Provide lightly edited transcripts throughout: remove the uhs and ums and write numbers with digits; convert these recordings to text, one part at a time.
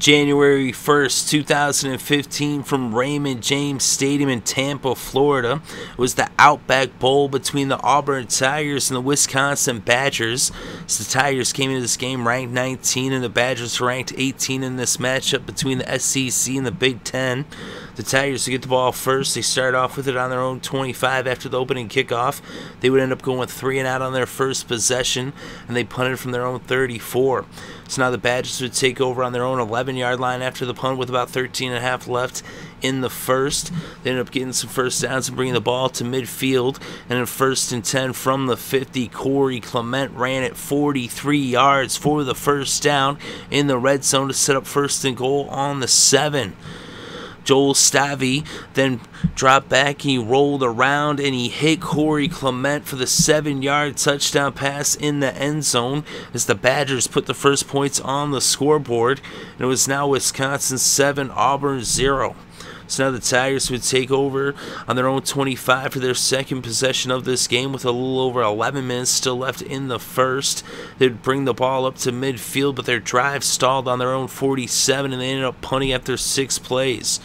January 1st, 2015, from Raymond James Stadium in Tampa, Florida. It was the Outback Bowl between the Auburn Tigers and the Wisconsin Badgers. So the Tigers came into this game ranked 19 and the Badgers ranked 18 in this matchup between the SEC and the Big Ten. The Tigers would get the ball first. They start off with it on their own 25 after the opening kickoff. They would end up going 3 and out on their first possession, and they punted from their own 34. So now the Badgers would take over on their own 11-yard line after the punt with about 13 and a half left in the first. They ended up getting some first downs and bringing the ball to midfield. And in 1st and 10 from the 50, Clement ran it 43 yards for the first down in the red zone to set up 1st and goal on the 7. Joel Stave then dropped back, he rolled around, and he hit Clement for the 7-yard touchdown pass in the end zone as the Badgers put the first points on the scoreboard. And it was now Wisconsin 7, Auburn 0. So now the Tigers would take over on their own 25 for their second possession of this game with a little over 11 minutes still left in the first. They would bring the ball up to midfield, but their drive stalled on their own 47, and they ended up punting after 6 plays.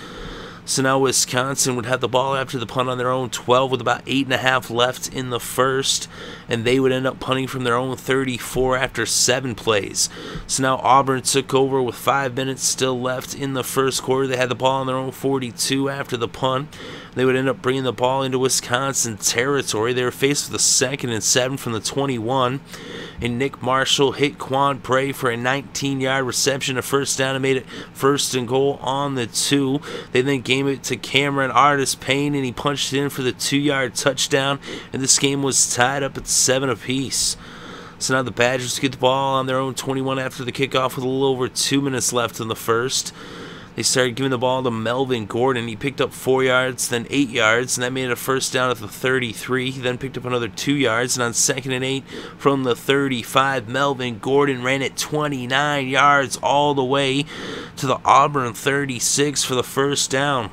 So now Wisconsin would have the ball after the punt on their own 12 with about 8.5 left in the first, and they would end up punting from their own 34 after 7 plays. So now Auburn took over with 5 minutes still left in the first quarter. They had the ball on their own 42 after the punt. They would end up bringing the ball into Wisconsin territory. They were faced with a 2nd and 7 from the 21. And Nick Marshall hit Quan Bray for a 19-yard reception, a first down, and made it 1st and goal on the 2. They then gave it to Cameron Artis-Payne, and he punched it in for the 2-yard touchdown, and this game was tied up at 7 apiece. So now the Badgers get the ball on their own 21 after the kickoff with a little over 2 minutes left in the first. They started giving the ball to Melvin Gordon. He picked up 4 yards, then 8 yards, and that made it a first down at the 33. He then picked up another 2 yards, and on 2nd and 8 from the 35, Melvin Gordon ran it 29 yards all the way to the Auburn 36 for the first down.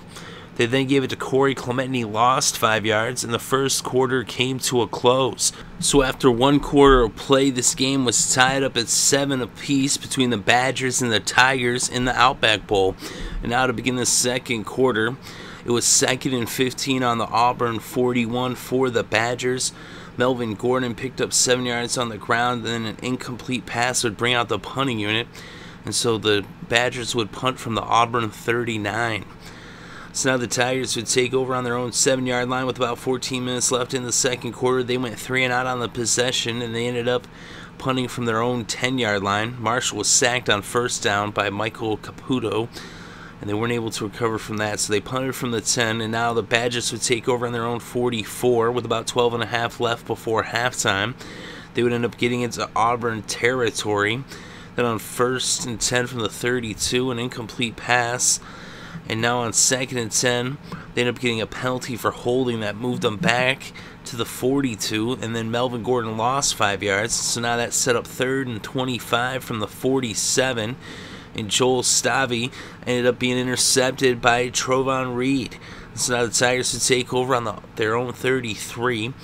They then gave it to Clement, and he lost 5 yards, and the first quarter came to a close. So after 1 quarter of play, this game was tied up at 7 apiece between the Badgers and the Tigers in the Outback Bowl. And now to begin the second quarter, it was 2nd and 15 on the Auburn 41 for the Badgers. Melvin Gordon picked up 7 yards on the ground, and then an incomplete pass would bring out the punting unit. And so the Badgers would punt from the Auburn 39. So now the Tigers would take over on their own 7-yard line with about 14 minutes left in the second quarter. They went 3 and out on the possession, and they ended up punting from their own 10-yard line. Marshall was sacked on first down by Michael Caputo, and they weren't able to recover from that. So they punted from the 10, and now the Badgers would take over on their own 44 with about 12 and a half left before halftime. They would end up getting into Auburn territory. Then on 1st and 10 from the 32, an incomplete pass. And now on 2nd and 10, they end up getting a penalty for holding that moved them back to the 42. And then Melvin Gordon lost 5 yards. So now that set up 3rd and 25 from the 47. And Joel Stave ended up being intercepted by Trovon Reed. So now the Tigers would take over on their own 33.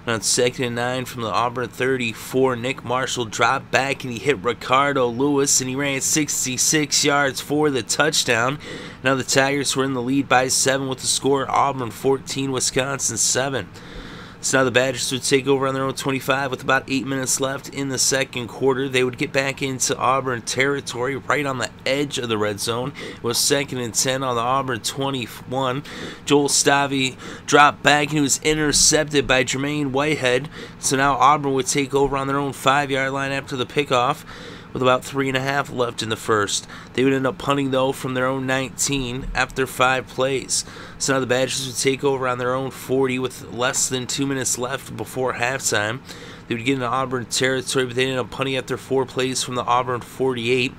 And on 2nd and 9 from the Auburn 34, Nick Marshall dropped back and he hit Ricardo Louis, and he ran 66 yards for the touchdown. Now the Tigers were in the lead by 7 with the score Auburn 14, Wisconsin 7. So now the Badgers would take over on their own 25 with about 8 minutes left in the second quarter. They would get back into Auburn territory right on the edge of the red zone. It was 2nd and 10 on the Auburn 21. Joel Stave dropped back and he was intercepted by Jermaine Whitehead. So now Auburn would take over on their own 5-yard line after the pickoff with about 3.5 left in the first. They would end up punting, though, from their own 19 after 5 plays. So now the Badgers would take over on their own 40 with less than 2 minutes left before halftime. They would get into Auburn territory, but they ended up punting after 4 plays from the Auburn 48.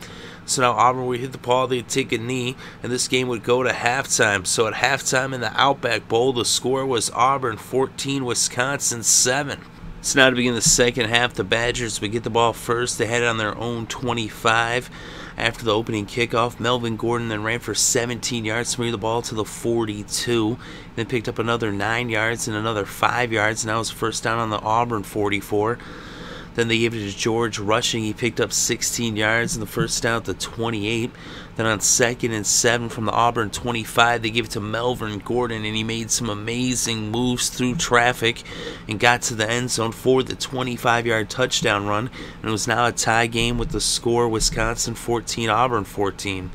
So now Auburn would hit the ball, they'd take a knee, and this game would go to halftime. So at halftime in the Outback Bowl, the score was Auburn 14, Wisconsin 7. So now to begin the second half, the Badgers would get the ball first. They had it on their own 25. After the opening kickoff, Melvin Gordon then ran for 17 yards to bring the ball to the 42. Then picked up another 9 yards and another 5 yards, and that was first down on the Auburn 44. Then they gave it to George rushing. He picked up 16 yards in the first down at the 28. Then on 2nd and 7 from the Auburn 25, they gave it to Melvin Gordon, and he made some amazing moves through traffic and got to the end zone for the 25-yard touchdown run. And it was now a tie game with the score Wisconsin 14, Auburn 14.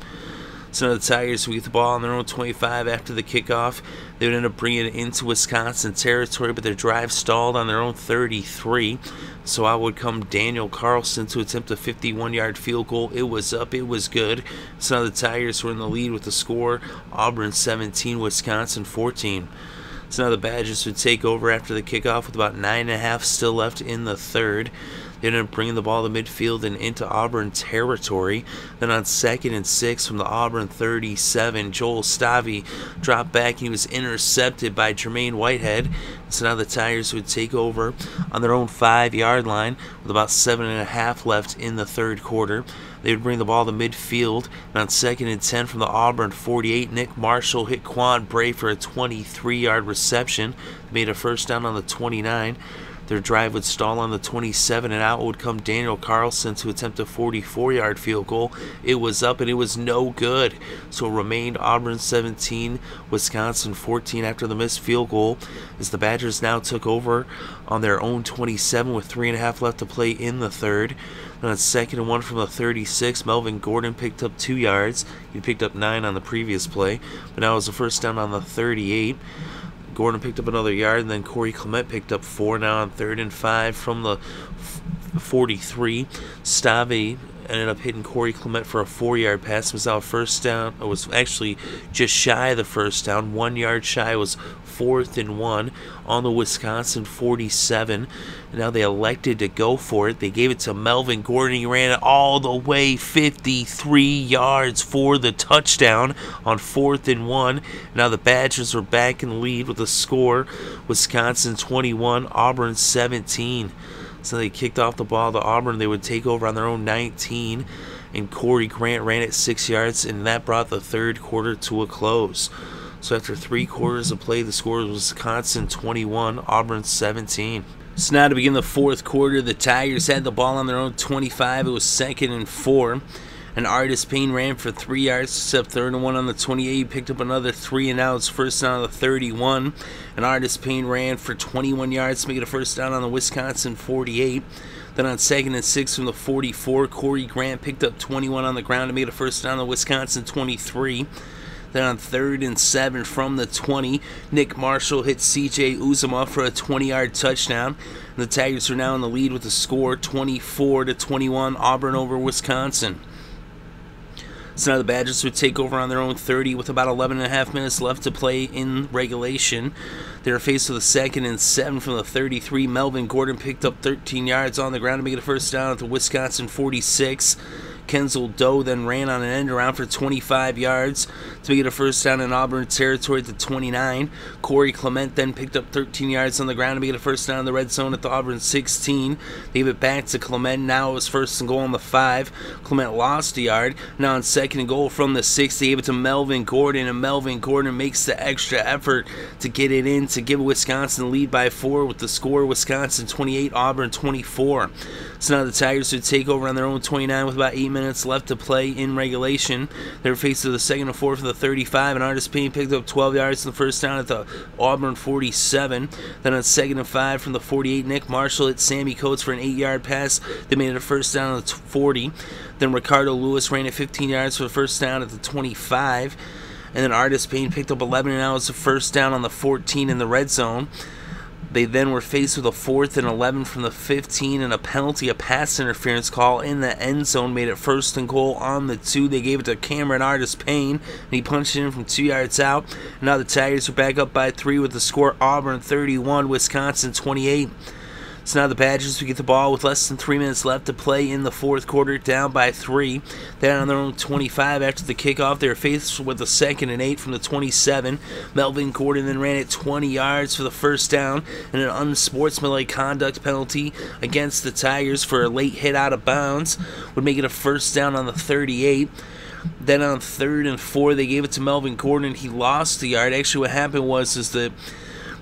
So now the Tigers would get the ball on their own 25 after the kickoff. They would end up bringing it into Wisconsin territory, but their drive stalled on their own 33. So out would come Daniel Carlson to attempt a 51-yard field goal. It was up. It was good. So now the Tigers were in the lead with the score Auburn 17, Wisconsin 14. So now the Badgers would take over after the kickoff with about 9.5 still left in the third. They ended up bringing the ball to midfield and into Auburn territory. Then on 2nd and 6 from the Auburn 37, Joel Stave dropped back and he was intercepted by Jermaine Whitehead. So now the Tigers would take over on their own 5-yard line with about 7.5 left in the third quarter. They would bring the ball to midfield, and on 2nd and 10 from the Auburn 48, Nick Marshall hit Quan Bray for a 23-yard reception. They made a first down on the 29. Their drive would stall on the 27, and out would come Daniel Carlson to attempt a 44-yard field goal. It was up, and it was no good. So it remained Auburn 17, Wisconsin 14 after the missed field goal, as the Badgers now took over on their own 27 with 3.5 left to play in the third. Then on 2nd and 1 from the 36, Melvin Gordon picked up 2 yards. He picked up 9 on the previous play, but now it was a first down on the 38. Gordon picked up another yard, and then Corey Clement picked up 4. Now on 3rd and 5 from the 43, Stave ended up hitting Corey Clement for a 4-yard pass. It was now a first down. It was actually just shy of the first down. 1 yard shy. It was 4th and 1 on the Wisconsin 47. And now they elected to go for it. They gave it to Melvin Gordon. He ran it all the way 53 yards for the touchdown on 4th and 1. Now the Badgers were back in the lead with the score Wisconsin 21, Auburn 17. So they kicked off the ball to Auburn. They would take over on their own 19, and Corey Grant ran it 6 yards, and that brought the third quarter to a close. So after 3 quarters of play, the score was Wisconsin 21, Auburn 17. So now to begin the fourth quarter, the Tigers had the ball on their own 25. It was 2nd and 4. And Artis-Payne ran for 3 yards, except 3rd and 1 on the 28. He picked up another 3 and outs, first down on the 31. And Artis-Payne ran for 21 yards to make it a first down on the Wisconsin 48. Then on 2nd and 6 from the 44, Corey Grant picked up 21 on the ground to make it a first down on the Wisconsin 23. Then on 3rd and 7 from the 20, Nick Marshall hit C.J. Uzomah for a 20-yard touchdown. And the Tigers are now in the lead with the score 24-21, Auburn over Wisconsin. So now the Badgers would take over on their own 30 with about 11.5 minutes left to play in regulation. They were faced with a 2nd and 7 from the 33. Melvin Gordon picked up 13 yards on the ground to make it a first down at the Wisconsin 46. Kenzel Doe then ran on an end around for 25 yards to make it a first down in Auburn territory at the 29. Corey Clement then picked up 13 yards on the ground to make it a first down in the red zone at the Auburn 16. They gave it back to Clement. Now it was 1st and goal on the 5. Clement lost a yard. Now on 2nd and goal from the 6, they gave it to Melvin Gordon, and Melvin Gordon makes the extra effort to get it in to give Wisconsin the lead by 4 with the score Wisconsin 28, Auburn 24. So now the Tigers would take over on their own 29 with about 8 minutes left to play in regulation. They were faced with a 2nd and 4 for the 35, and Artis-Payne picked up 12 yards in the first down at the Auburn 47. Then on 2nd and 5 from the 48, Nick Marshall hit Sammy Coates for an 8-yard pass. They made it a first down at the 40. Then Ricardo Louis ran it 15 yards for the first down at the 25. And then Artis-Payne picked up 11 and out as a first down on the 14 in the red zone. They then were faced with a 4th and 11 from the 15 and a penalty, a pass interference call in the end zone made it 1st and goal on the 2. They gave it to Cameron Artis-Payne, and he punched it in from 2 yards out. And now the Tigers are back up by 3 with the score Auburn 31, Wisconsin 28. So now the Badgers will get the ball with less than 3 minutes left to play in the fourth quarter, down by 3. Then on their own 25 after the kickoff, they were faced with a 2nd and 8 from the 27. Melvin Gordon then ran it 20 yards for the first down, and an unsportsmanlike conduct penalty against the Tigers for a late hit out of bounds would make it a first down on the 38. Then on 3rd and 4, they gave it to Melvin Gordon. He lost the yard. Actually, what happened was the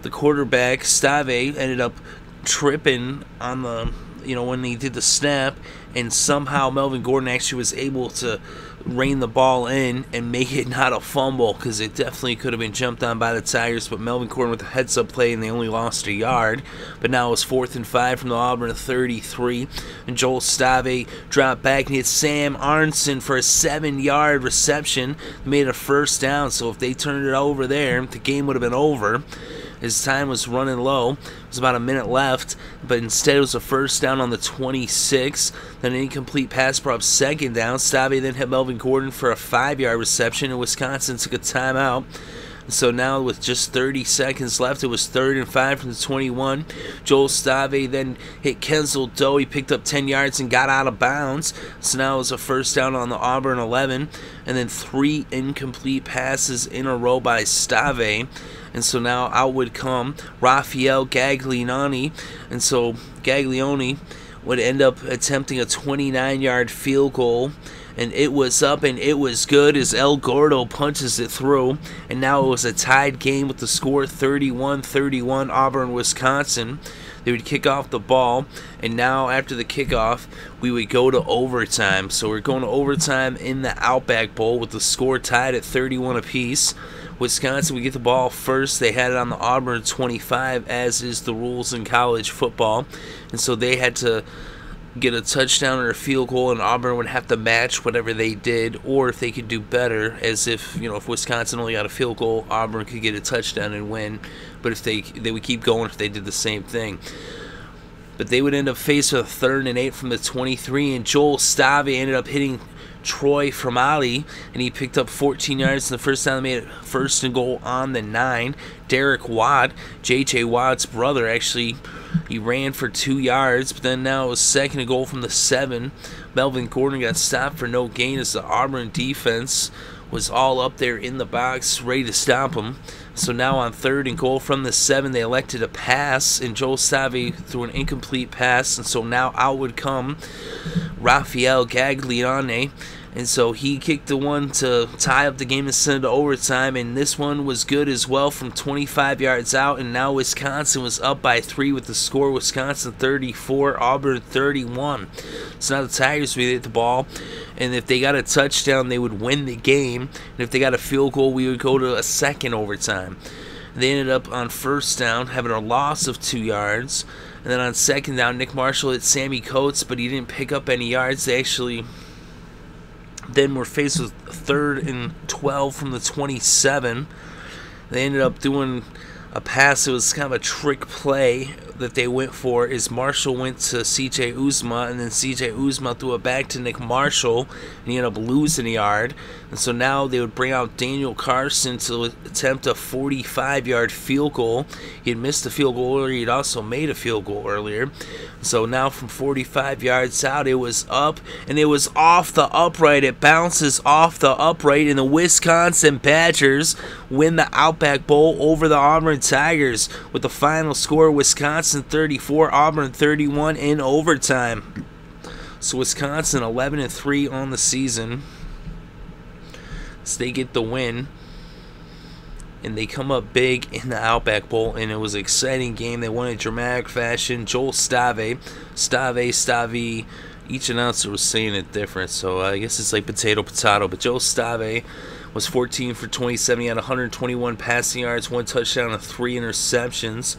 quarterback, Stave, ended up tripping on the when he did the snap, and somehow Melvin Gordon actually was able to rein the ball in and make it not a fumble, because it definitely could have been jumped on by the Tigers, but Melvin Gordon with a heads-up play, and they only lost a yard. But now it was 4th and 5 from the Auburn 33, and Joel Stave dropped back and hit Sam Arnson for a 7-yard reception, made a first down. So if they turned it over there, the game would have been over. His time was running low. It was about a minute left, but instead it was a first down on the 26. Then an incomplete pass brought up 2nd down. Stave then hit Melvin Gordon for a 5-yard reception, and Wisconsin took a timeout. So now with just 30 seconds left, it was 3rd and 5 from the 21. Joel Stave then hit Kenzel Doe. He picked up 10 yards and got out of bounds. So now it was a first down on the Auburn 11. And then 3 incomplete passes in a row by Stave. And so now out would come Rafael Gaglianone. And so Gaglianone would end up attempting a 29-yard field goal. And it was up and it was good as El Gordo punches it through. And now it was a tied game with the score 31-31 Auburn-Wisconsin. They would kick off the ball, and now after the kickoff, we would go to overtime. So we're going to overtime in the Outback Bowl with the score tied at 31 apiece. Wisconsin would get the ball first. They had it on the Auburn 25, as is the rules in college football. And so they had to get a touchdown or a field goal, and Auburn would have to match whatever they did, or if they could do better, as if Wisconsin only got a field goal, Auburn could get a touchdown and win. But if they would keep going if they did the same thing. But they would end up facing a 3rd and 8 from the 23, and Joel Stave ended up hitting Troy Formali, and he picked up 14 yards in the first down. They made it 1st and goal on the 9. Derek Watt, J.J. Watt's brother, actually, he ran for 2 yards, but then now it was 2nd and goal from the 7. Melvin Gordon got stopped for no gain as the Auburn defense was all up there in the box ready to stop him. So now on 3rd and goal from the 7, they elected a pass, and Joel Stave threw an incomplete pass, and so now out would come Rafael Gaglianone. And so he kicked the one to tie up the game and send it to overtime, and this one was good as well from 25 yards out, and now Wisconsin was up by 3 with the score Wisconsin 34, Auburn 31. So now the Tigers would hit the ball, and if they got a touchdown, they would win the game, and if they got a field goal, we would go to a 2nd overtime. They ended up on 1st down having a loss of 2 yards, and then on 2nd down, Nick Marshall hit Sammy Coates, but he didn't pick up any yards. They actually then were faced with 3rd and 12 from the 27. They ended up doing a pass. It was kind of a trick play that they went for, is Marshall went to C.J. Uzomah, and then C.J. Uzomah threw it back to Nick Marshall, and he ended up losing a yard. And so now they would bring out Daniel Carlson to attempt a 45-yard field goal. He had missed a field goal earlier. He had also made a field goal earlier. So now from 45 yards out, it was up, and it was off the upright. It bounces off the upright, and the Wisconsin Badgers win the Outback Bowl over the Auburn Tigers with the final score Wisconsin 34, Auburn 31 in overtime. So Wisconsin 11-3 on the season. So they get the win, and they come up big in the Outback Bowl, and it was an exciting game. They won in dramatic fashion. Joel Stave, each announcer was saying it different, so I guess it's like potato, but Joel Stave was 14 for 27. He had 121 passing yards, 1 touchdown, and 3 interceptions.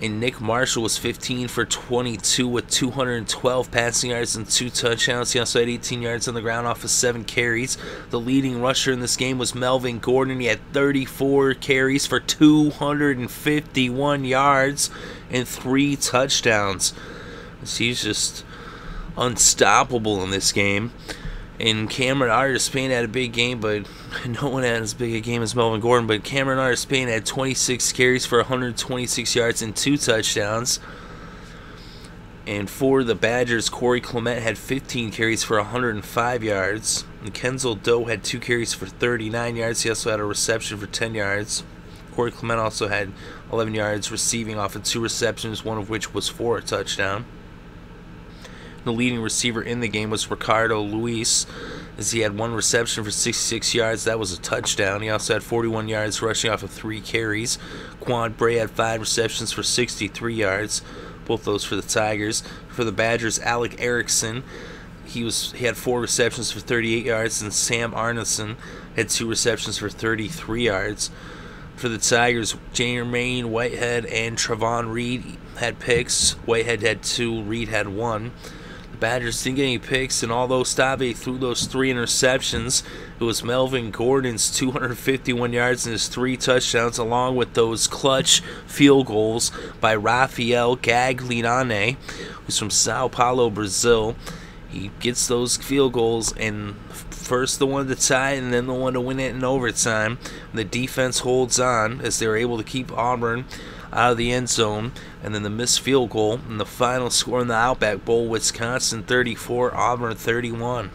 And Nick Marshall was 15 for 22 with 212 passing yards and 2 touchdowns. He also had 18 yards on the ground off of 7 carries. The leading rusher in this game was Melvin Gordon. He had 34 carries for 251 yards and 3 touchdowns. So he's just unstoppable in this game. And Cameron Artis-Payne had a big game, but no one had as big a game as Melvin Gordon. But Cameron Artis-Payne had 26 carries for 126 yards and 2 touchdowns. And for the Badgers, Clement had 15 carries for 105 yards. And Kenzel Doe had 2 carries for 39 yards. He also had a reception for 10 yards. Clement also had 11 yards receiving off of 2 receptions, one of which was for a touchdown. The leading receiver in the game was Ricardo Louis, as he had 1 reception for 66 yards. That was a touchdown. He also had 41 yards rushing off of 3 carries. Quan Bray had 5 receptions for 63 yards. both those for the Tigers. For the Badgers, Alec Erickson, he had 4 receptions for 38 yards, and Sam Arneson had 2 receptions for 33 yards. For the Tigers, Jermaine Whitehead and Trevon Reed had picks. Whitehead had 2, Reed had 1. The Badgers didn't get any picks, and although Stave threw those 3 interceptions, it was Melvin Gordon's 251 yards and his 3 touchdowns, along with those clutch field goals by Rafael Gaglianone, who's from Sao Paulo, Brazil. He gets those field goals, and first the one to tie and then the one to win it in overtime. The defense holds on as they're able to keep Auburn out of the end zone, and then the missed field goal, and the final score in the Outback Bowl, Wisconsin 34, Auburn 31.